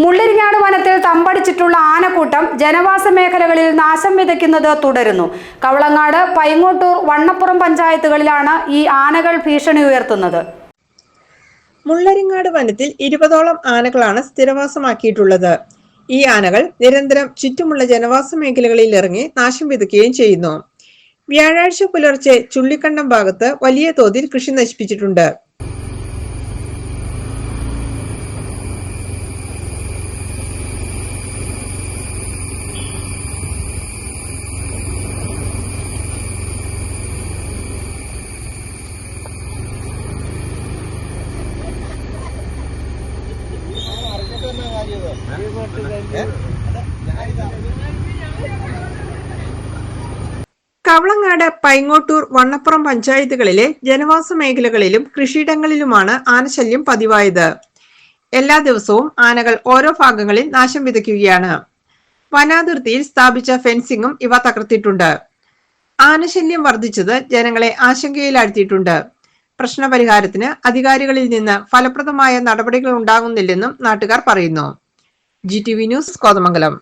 മുള്ളിരിങ്ങാട് വനത്തിൽ തമ്പടിച്ചിട്ടുള്ള ആനക്കൂട്ടം ജനവാസ മേഖലകളിൽ നാശം വിതയ്ക്കുന്നത് തുടരുന്നു. കവളങ്ങാട്, പൈങ്ങോട്ടൂർ, വണ്ണപ്പുറം പഞ്ചായത്തുകളിലാണ് ഈ ആനകൾ ഭീഷണി ഉയർത്തുന്നത്. മുള്ളരിങ്ങാട് വനത്തിൽ 20ഓളം ആനകളാണ് സ്ഥിരവാസമാക്കിയിട്ടുള്ളത്. ഈ ആനകൾ നിരന്തരം ചുറ്റുമുള്ള ജനവാസ മേഖലകളിൽ ഇറങ്ങി നാശം വിതയ്ക്കുകയും ചെയ്യുന്നു. വ്യാഴാഴ്ച പുലർച്ചെ ചുള്ളിക്കണ്ടം ഭാഗത്ത് വലിയ തോതിൽ കൃഷി നശിപ്പിച്ചിട്ടുണ്ട്. കവളങ്ങാട്, പൈങ്ങോട്ടൂർ, വണ്ണപ്പുറം പഞ്ചായത്തുകളിലെ ജനവാസ മേഖലകളിലും കൃഷിയിടങ്ങളിലുമാണ് ആനശല്യം പതിവായത്. എല്ലാ ദിവസവും ആനകൾ ഓരോ ഭാഗങ്ങളിൽ നാശം വിതയ്ക്കുകയാണ്. വനാതിർത്തിയിൽ സ്ഥാപിച്ച ഫെൻസിംഗും ഇവ തകർത്തിട്ടുണ്ട്. ആനശല്യം വർദ്ധിച്ചത് ജനങ്ങളെ ആശങ്കയിലാഴ്ത്തിയിട്ടുണ്ട്. പ്രശ്നപരിഹാരത്തിന് അധികാരികളിൽ നിന്ന് ഫലപ്രദമായ നടപടികൾ ഉണ്ടാകുന്നില്ലെന്നും നാട്ടുകാർ പറയുന്നു. GTV news, Kothamangalam.